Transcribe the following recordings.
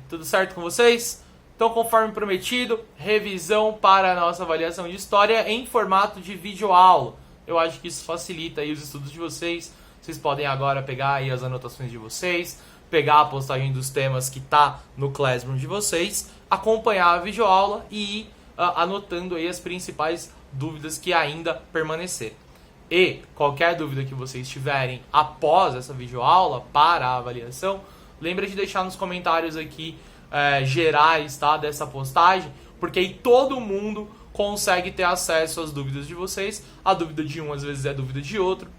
Tudo certo com vocês? Então, conforme prometido, revisão para a nossa avaliação de história em formato de videoaula. Eu acho que isso facilita aí os estudos de vocês. Vocês podem agora pegar aí as anotações de vocês, pegar a postagem dos temas que tá no Classroom de vocês, acompanhar a videoaula e ir anotando aí as principais dúvidas que ainda permanecerem. E qualquer dúvida que vocês tiverem após essa videoaula para a avaliação, lembra de deixar nos comentários aqui gerais, tá, dessa postagem, porque aí todo mundo consegue ter acesso às dúvidas de vocês. A dúvida de um às vezes é a dúvida de outro,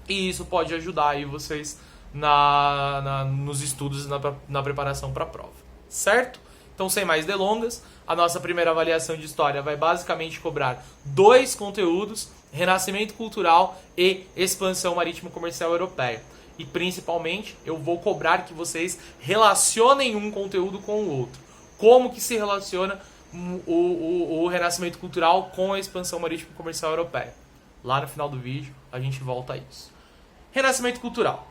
e isso pode ajudar aí vocês nos estudos e na preparação para a prova, certo? Então, sem mais delongas, a nossa primeira avaliação de história vai basicamente cobrar dois conteúdos: renascimento cultural e expansão marítimo-comercial europeia. E principalmente eu vou cobrar que vocês relacionem um conteúdo com o outro. Como que se relaciona o renascimento cultural com a expansão marítimo-comercial europeia? Lá no final do vídeo a gente volta a isso. Renascimento cultural.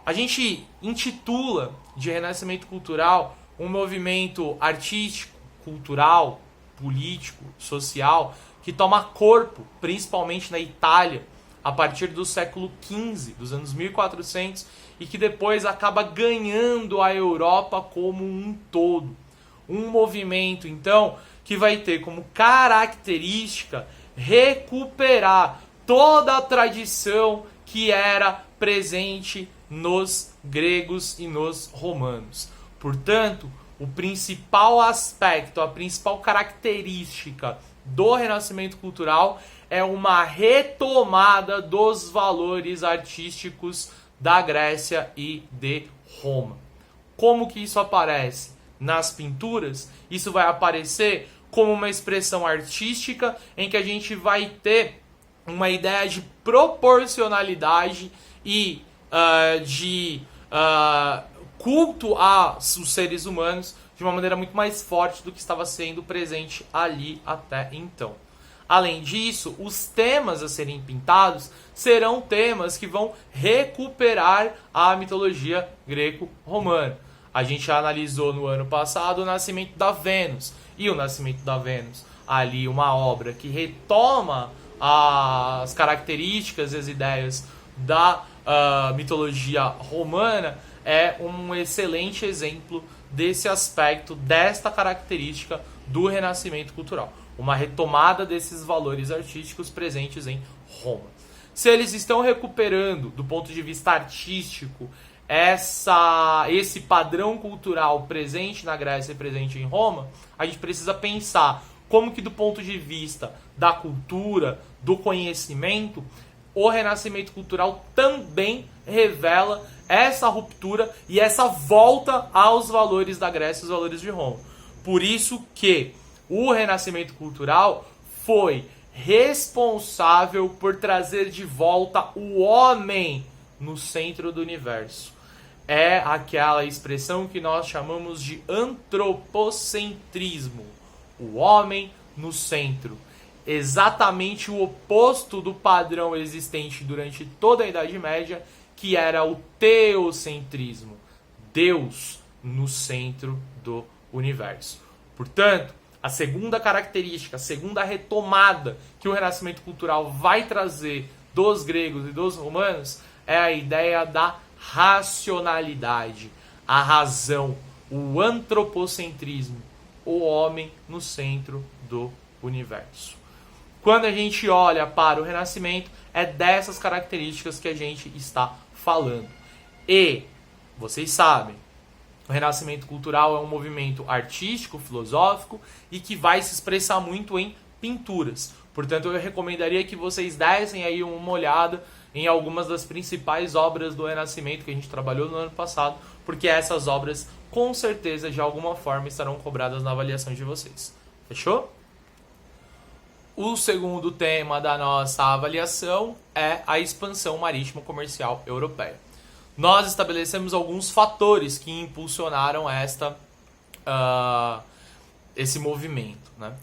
A gente intitula de renascimento cultural um movimento artístico, cultural, político, social, que toma corpo, principalmente na Itália, a partir do século XV, dos anos 1400, e que depois acaba ganhando a Europa como um todo. Um movimento, então, que vai ter como característica recuperar toda a tradição que era presente nos gregos e nos romanos. Portanto, o principal aspecto, a principal característica do renascimento cultural é uma retomada dos valores artísticos da Grécia e de Roma. Como que isso aparece? Nas pinturas, isso vai aparecer como uma expressão artística em que a gente vai ter uma ideia de proporcionalidade e de culto aos seres humanos de uma maneira muito mais forte do que estava sendo presente ali até então. Além disso, os temas a serem pintados serão temas que vão recuperar a mitologia greco-romana. A gente já analisou no ano passado o Nascimento da Vênus. E o Nascimento da Vênus, ali uma obra que retoma as características e as ideias da mitologia romana, é um excelente exemplo desse aspecto, desta característica do renascimento cultural. Uma retomada desses valores artísticos presentes em Roma. Se eles estão recuperando, do ponto de vista artístico, esse padrão cultural presente na Grécia e presente em Roma, a gente precisa pensar como que, do ponto de vista da cultura, do conhecimento, o renascimento cultural também revela essa ruptura e essa volta aos valores da Grécia e os valores de Roma. Por isso que o renascimento cultural foi responsável por trazer de volta o homem no centro do universo. É aquela expressão que nós chamamos de antropocentrismo. O homem no centro. Exatamente o oposto do padrão existente durante toda a Idade Média, que era o teocentrismo. Deus no centro do universo. Portanto, a segunda característica, a segunda retomada que o renascimento cultural vai trazer dos gregos e dos romanos é a ideia da racionalidade, a razão, o antropocentrismo, o homem no centro do universo. Quando a gente olha para o renascimento, é dessas características que a gente está falando. E, vocês sabem, o renascimento cultural é um movimento artístico, filosófico e que vai se expressar muito em pinturas. Portanto, eu recomendaria que vocês dessem aí uma olhada em algumas das principais obras do Renascimento que a gente trabalhou no ano passado, porque essas obras, com certeza, de alguma forma, estarão cobradas na avaliação de vocês. Fechou? O segundo tema da nossa avaliação é a expansão marítimo-comercial europeia. Nós estabelecemos alguns fatores que impulsionaram esse movimento, né?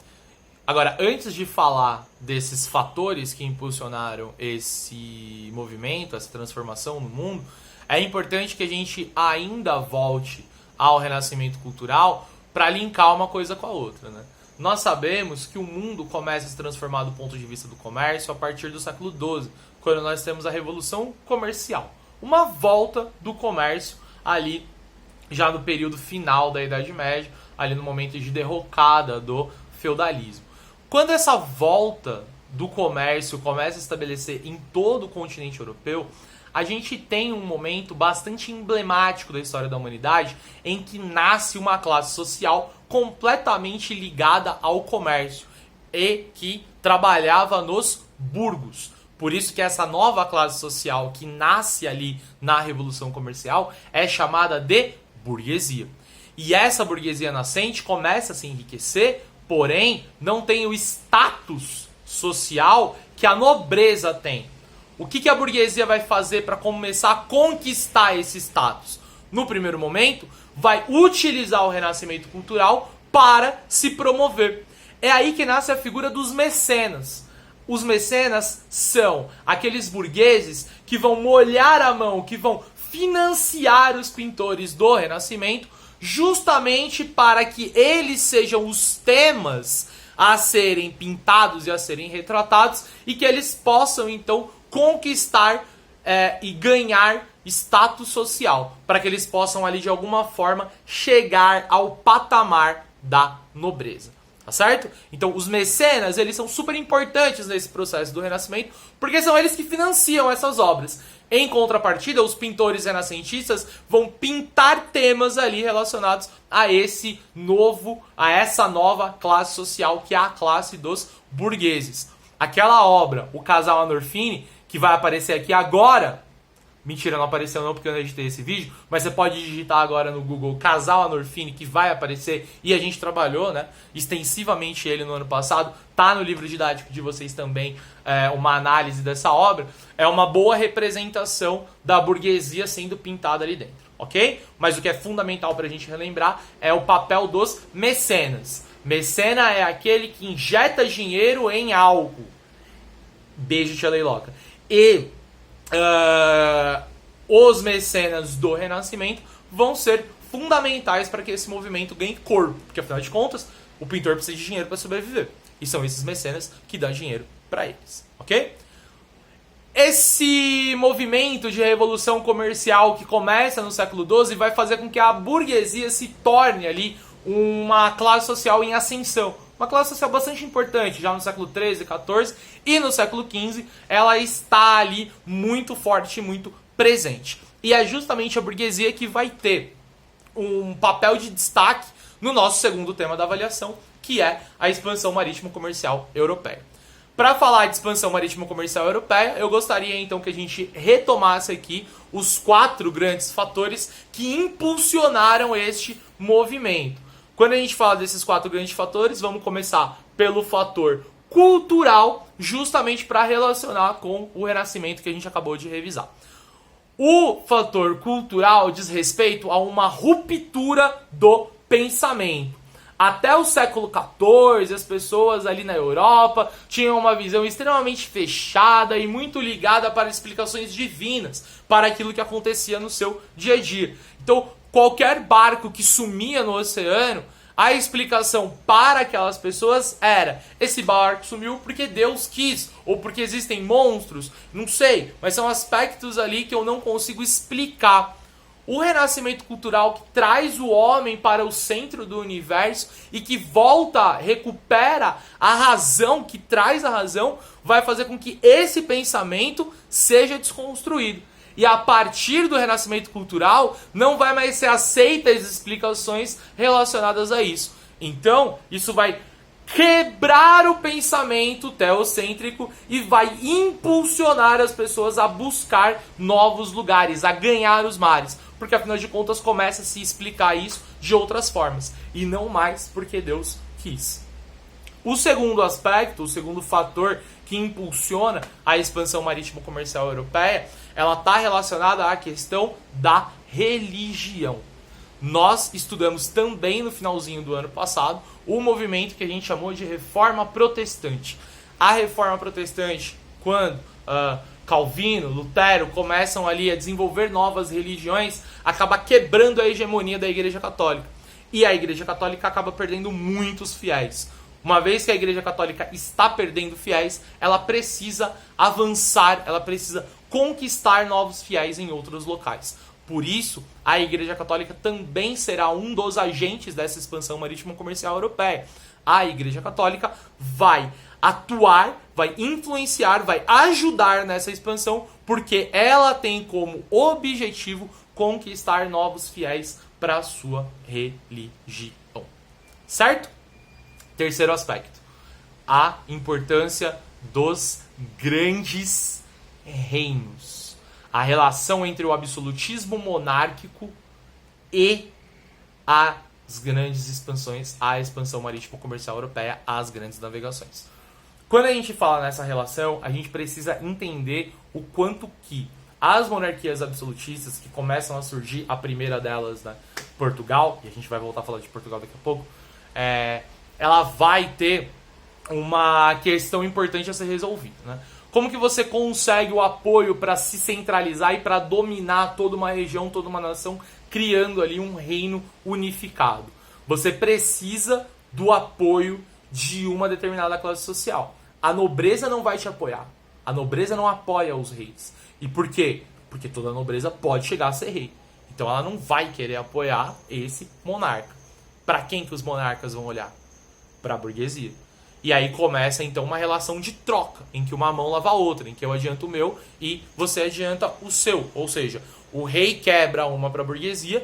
Agora, antes de falar desses fatores que impulsionaram esse movimento, essa transformação no mundo, é importante que a gente ainda volte ao Renascimento Cultural para linkar uma coisa com a outra, né? Nós sabemos que o mundo começa a se transformar do ponto de vista do comércio a partir do século XII, quando nós temos a Revolução Comercial. Uma volta do comércio ali já no período final da Idade Média, ali no momento de derrocada do feudalismo. Quando essa volta do comércio começa a estabelecer em todo o continente europeu, a gente tem um momento bastante emblemático da história da humanidade em que nasce uma classe social completamente ligada ao comércio e que trabalhava nos burgos. Por isso que essa nova classe social que nasce ali na Revolução Comercial é chamada de burguesia. E essa burguesia nascente começa a se enriquecer, porém não tem o status social que a nobreza tem. O que a burguesia vai fazer para começar a conquistar esse status? No primeiro momento, vai utilizar o renascimento cultural para se promover. É aí que nasce a figura dos mecenas. Os mecenas são aqueles burgueses que vão molhar a mão, que vão financiar os pintores do Renascimento, justamente para que eles sejam os temas a serem pintados e a serem retratados, e que eles possam então conquistar e ganhar status social, para que eles possam ali de alguma forma chegar ao patamar da nobreza. Tá certo? Então os mecenas, eles são super importantes nesse processo do Renascimento, porque são eles que financiam essas obras. Em contrapartida, os pintores renascentistas vão pintar temas ali relacionados a essa nova classe social, que é a classe dos burgueses. Aquela obra, O Casal Anorfini, que vai aparecer aqui agora. Mentira, não apareceu não, porque eu não editei esse vídeo, mas você pode digitar agora no Google Casal Anorfini, que vai aparecer, e a gente trabalhou, né, extensivamente ele no ano passado. Tá no livro didático de vocês também uma análise dessa obra. É uma boa representação da burguesia sendo pintada ali dentro, ok? Mas o que é fundamental para a gente relembrar é o papel dos mecenas. Mecena é aquele que injeta dinheiro em algo. Beijo, tia Leiloca. E os mecenas do Renascimento vão ser fundamentais para que esse movimento ganhe corpo, porque afinal de contas o pintor precisa de dinheiro para sobreviver, e são esses mecenas que dão dinheiro para eles, ok? Esse movimento de revolução comercial que começa no século XII vai fazer com que a burguesia se torne ali uma classe social em ascensão. Uma classe social bastante importante, já no século XIII, XIV e no século XV, ela está ali muito forte, muito presente. E é justamente a burguesia que vai ter um papel de destaque no nosso segundo tema da avaliação, que é a expansão marítimo-comercial europeia. Para falar de expansão marítimo-comercial europeia, eu gostaria então que a gente retomasse aqui os 4 grandes fatores que impulsionaram este movimento. Quando a gente fala desses 4 grandes fatores, vamos começar pelo fator cultural, justamente para relacionar com o Renascimento que a gente acabou de revisar. O fator cultural diz respeito a uma ruptura do pensamento. Até o século XIV, as pessoas ali na Europa tinham uma visão extremamente fechada e muito ligada para explicações divinas, para aquilo que acontecia no seu dia a dia. Então, qualquer barco que sumia no oceano, a explicação para aquelas pessoas era: esse barco sumiu porque Deus quis, ou porque existem monstros, não sei, mas são aspectos ali que eu não consigo explicar. O renascimento cultural que traz o homem para o centro do universo e que recupera a razão, que traz a razão, vai fazer com que esse pensamento seja desconstruído. E a partir do renascimento cultural, não vai mais ser aceita as explicações relacionadas a isso. Então, isso vai quebrar o pensamento teocêntrico e vai impulsionar as pessoas a buscar novos lugares, a ganhar os mares. Porque, afinal de contas, começa a se explicar isso de outras formas. E não mais porque Deus quis. O segundo aspecto, o segundo fator que impulsiona a expansão marítimo-comercial europeia, ela está relacionada à questão da religião. Nós estudamos também no finalzinho do ano passado o movimento que a gente chamou de Reforma Protestante. A Reforma Protestante, quando Calvino, Lutero começam ali a desenvolver novas religiões, acaba quebrando a hegemonia da Igreja Católica. E a Igreja Católica acaba perdendo muitos fiéis. Uma vez que a Igreja Católica está perdendo fiéis, ela precisa avançar, ela precisa conquistar novos fiéis em outros locais. Por isso, a Igreja Católica também será um dos agentes dessa expansão marítimo comercial europeia. A Igreja Católica vai atuar, vai influenciar, vai ajudar nessa expansão, porque ela tem como objetivo conquistar novos fiéis para a sua religião. Certo? Terceiro aspecto, a importância dos grandes reinos. A relação entre o absolutismo monárquico e as grandes expansões, a expansão marítimo-comercial europeia, as grandes navegações. Quando a gente fala nessa relação, a gente precisa entender o quanto que as monarquias absolutistas que começam a surgir, a primeira delas, né, Portugal, e a gente vai voltar a falar de Portugal daqui a pouco, ela vai ter uma questão importante a ser resolvida, né? Como que você consegue o apoio para se centralizar e para dominar toda uma região, toda uma nação, criando ali um reino unificado? Você precisa do apoio de uma determinada classe social. A nobreza não vai te apoiar. A nobreza não apoia os reis. E por quê? Porque toda nobreza pode chegar a ser rei. Então ela não vai querer apoiar esse monarca. Para quem que os monarcas vão olhar? Para a burguesia. E aí começa então uma relação de troca, em que uma mão lava a outra, em que eu adianto o meu e você adianta o seu. Ou seja, o rei quebra uma para a burguesia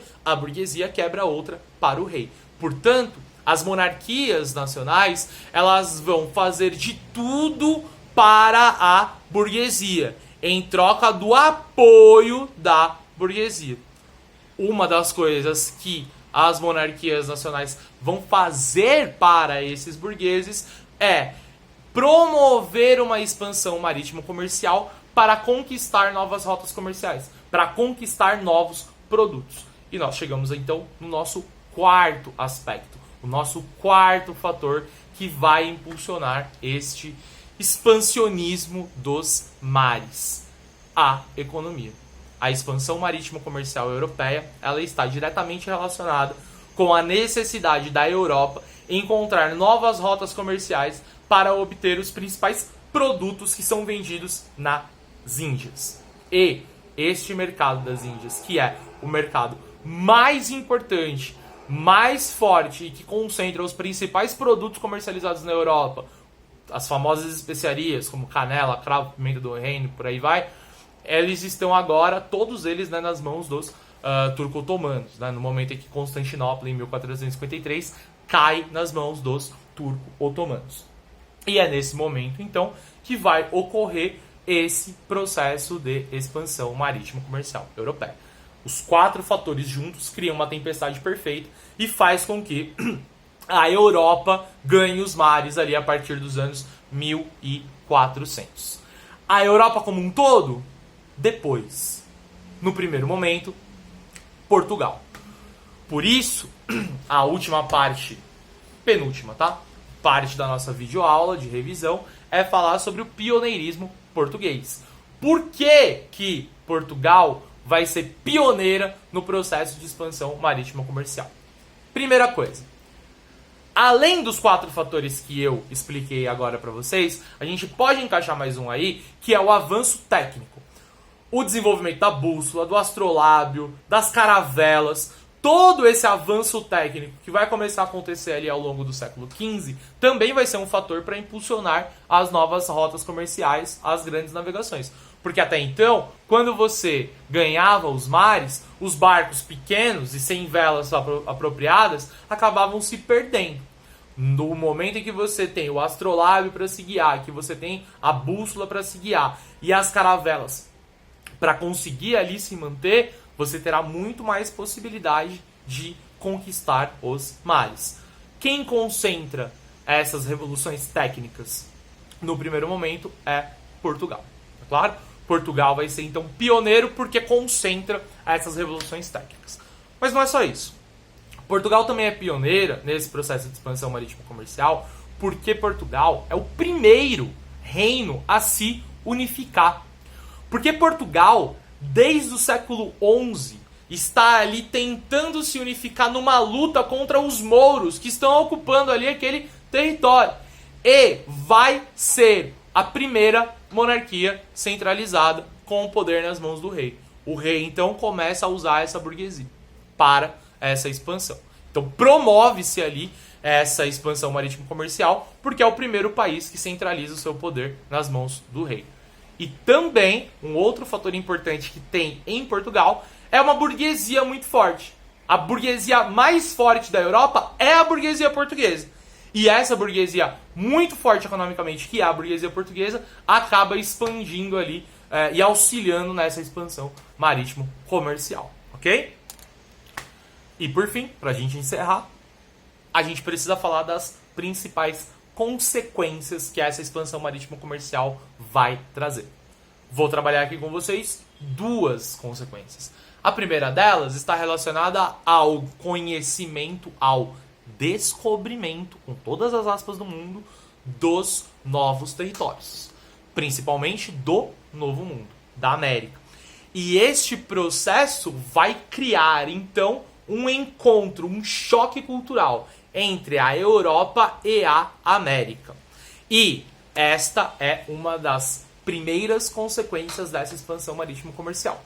quebra outra para o rei. Portanto, as monarquias nacionais, elas vão fazer de tudo para a burguesia, em troca do apoio da burguesia. Uma das coisas que as monarquias nacionais vão fazer para esses burgueses é promover uma expansão marítimo-comercial para conquistar novas rotas comerciais, para conquistar novos produtos. E nós chegamos então no nosso quarto aspecto, o nosso quarto fator que vai impulsionar este expansionismo dos mares, a economia. A expansão marítimo-comercial europeia, ela está diretamente relacionada com a necessidade da Europa encontrar novas rotas comerciais para obter os principais produtos que são vendidos nas Índias. E este mercado das Índias, que é o mercado mais importante, mais forte e que concentra os principais produtos comercializados na Europa, as famosas especiarias como canela, cravo, pimenta do reino, por aí vai, eles estão agora, todos eles, né, nas mãos dos turco-otomanos, né, no momento em que Constantinopla, em 1453, cai nas mãos dos turco-otomanos. E é nesse momento, então, que vai ocorrer esse processo de expansão marítimo-comercial europeia. Os quatro fatores juntos criam uma tempestade perfeita e faz com que a Europa ganhe os mares ali a partir dos anos 1400. A Europa como um todo, depois. No primeiro momento, Portugal. Por isso, a última parte, penúltima, tá? Parte da nossa videoaula de revisão é falar sobre o pioneirismo português. Por que que Portugal vai ser pioneira no processo de expansão marítima comercial? Primeira coisa, além dos quatro fatores que eu expliquei agora para vocês, a gente pode encaixar mais um aí, que é o avanço técnico. O desenvolvimento da bússola, do astrolábio, das caravelas, todo esse avanço técnico que vai começar a acontecer ali ao longo do século XV, também vai ser um fator para impulsionar as novas rotas comerciais, as grandes navegações. Porque até então, quando você ganhava os mares, os barcos pequenos e sem velas apropriadas acabavam se perdendo. No momento em que você tem o astrolábio para se guiar, que você tem a bússola para se guiar e as caravelas para conseguir ali se manter, você terá muito mais possibilidade de conquistar os mares. Quem concentra essas revoluções técnicas no primeiro momento é Portugal. É claro? Portugal vai ser então pioneiro porque concentra essas revoluções técnicas. Mas não é só isso. Portugal também é pioneira nesse processo de expansão marítima comercial porque Portugal é o primeiro reino a se unificar. Porque Portugal, desde o século XI, está ali tentando se unificar numa luta contra os mouros que estão ocupando ali aquele território. E vai ser a primeira monarquia centralizada com o poder nas mãos do rei. O rei, então, começa a usar essa burguesia para essa expansão. Então, promove-se ali essa expansão marítimo-comercial porque é o primeiro país que centraliza o seu poder nas mãos do rei. E também, um outro fator importante que tem em Portugal é uma burguesia muito forte. A burguesia mais forte da Europa é a burguesia portuguesa. E essa burguesia muito forte economicamente, que é a burguesia portuguesa, acaba expandindo ali e auxiliando nessa expansão marítimo-comercial. Ok? E por fim, para a gente encerrar, a gente precisa falar das principais consequências que essa expansão marítimo-comercial vai trazer. Vou trabalhar aqui com vocês duas consequências. A primeira delas está relacionada ao conhecimento, ao descobrimento, com todas as aspas do mundo, dos novos territórios. Principalmente do Novo Mundo, da América. E este processo vai criar, então, um encontro, um choque cultural entre a Europa e a América. E esta é uma das primeiras consequências dessa expansão marítimo-comercial.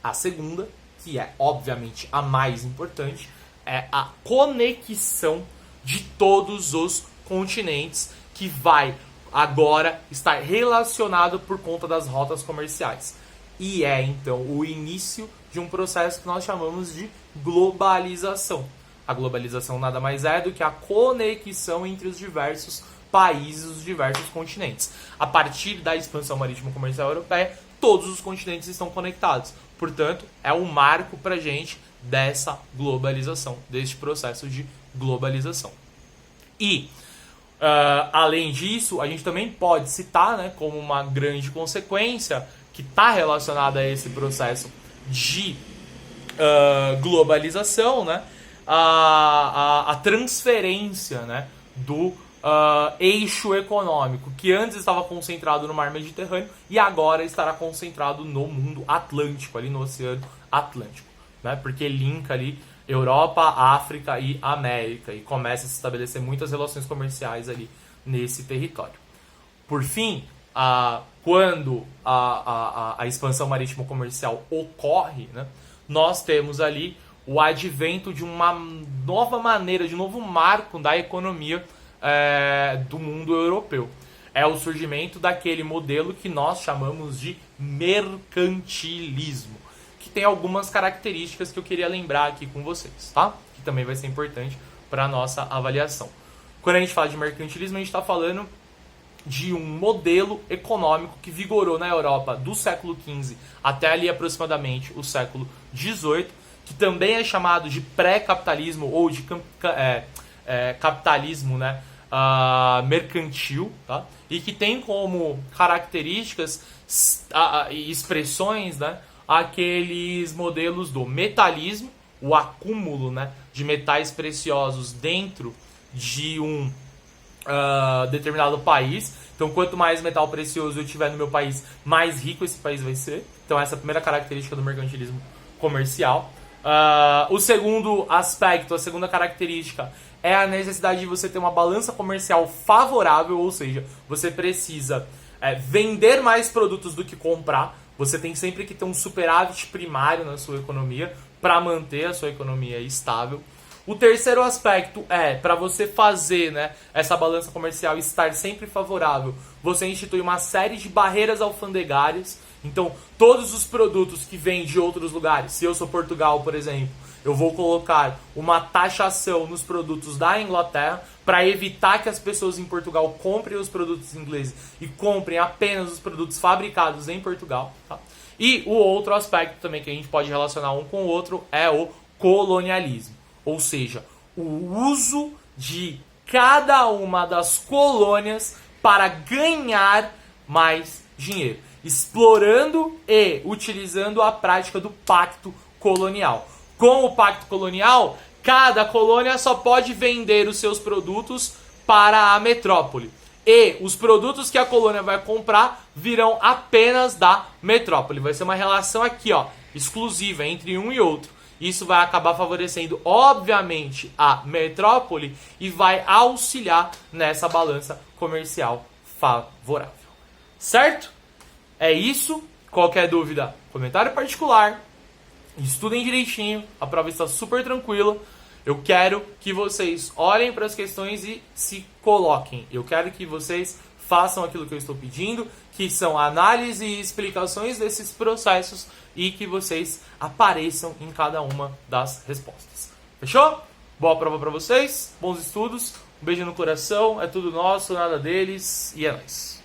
A segunda, que é obviamente a mais importante, é a conexão de todos os continentes, que vai agora estar relacionado por conta das rotas comerciais. E é então o início de um processo que nós chamamos de globalização. A globalização nada mais é do que a conexão entre os diversos países, os diversos continentes. A partir da expansão marítimo-comercial europeia, todos os continentes estão conectados. Portanto, é um marco para a gente dessa globalização, deste processo de globalização. E, além disso, a gente também pode citar, né, como uma grande consequência que está relacionada a esse processo de globalização, né, a transferência, né, do eixo econômico, que antes estava concentrado no mar Mediterrâneo e agora estará concentrado no mundo Atlântico, ali no Oceano Atlântico, né, porque linka ali Europa, África e América e começa a se estabelecer muitas relações comerciais ali nesse território. Por fim, quando a expansão marítimo-comercial ocorre, né, nós temos ali o advento de uma nova maneira, de um novo marco da economia do mundo europeu. É o surgimento daquele modelo que nós chamamos de mercantilismo, que tem algumas características que eu queria lembrar aqui com vocês, tá? Que também vai ser importante para a nossa avaliação. Quando a gente fala de mercantilismo, a gente está falando de um modelo econômico que vigorou na Europa do século XV até ali aproximadamente o século XVIII, que também é chamado de pré-capitalismo ou de capitalismo, né, mercantil, tá? E que tem como características e expressões, né, aqueles modelos do metalismo, o acúmulo, né, de metais preciosos dentro de um determinado país. Então, quanto mais metal precioso eu tiver no meu país, mais rico esse país vai ser. Então, essa é a primeira característica do mercantilismo comercial. O segundo aspecto, a segunda característica, é a necessidade de você ter uma balança comercial favorável, ou seja, você precisa vender mais produtos do que comprar. Você tem sempre que ter um superávit primário na sua economia para manter a sua economia estável. O terceiro aspecto é, para você fazer, né, essa balança comercial estar sempre favorável, você institui uma série de barreiras alfandegárias. Então, todos os produtos que vêm de outros lugares, se eu sou Portugal, por exemplo, eu vou colocar uma taxação nos produtos da Inglaterra para evitar que as pessoas em Portugal comprem os produtos ingleses e comprem apenas os produtos fabricados em Portugal, tá? E o outro aspecto também que a gente pode relacionar um com o outro é o colonialismo. Ou seja, o uso de cada uma das colônias para ganhar mais dinheiro, explorando e utilizando a prática do pacto colonial. Com o pacto colonial, cada colônia só pode vender os seus produtos para a metrópole. e os produtos que a colônia vai comprar virão apenas da metrópole. Vai ser uma relação aqui, ó, exclusiva entre um e outro. Isso vai acabar favorecendo, obviamente, a metrópole e vai auxiliar nessa balança comercial favorável. Certo? É isso. Qualquer dúvida, comentário particular. Estudem direitinho. A prova está super tranquila. Eu quero que vocês olhem para as questões e se coloquem. Eu quero que vocês façam aquilo que eu estou pedindo, que são análise e explicações desses processos e que vocês apareçam em cada uma das respostas. Fechou? Boa prova para vocês, bons estudos, um beijo no coração, é tudo nosso, nada deles e é nóis.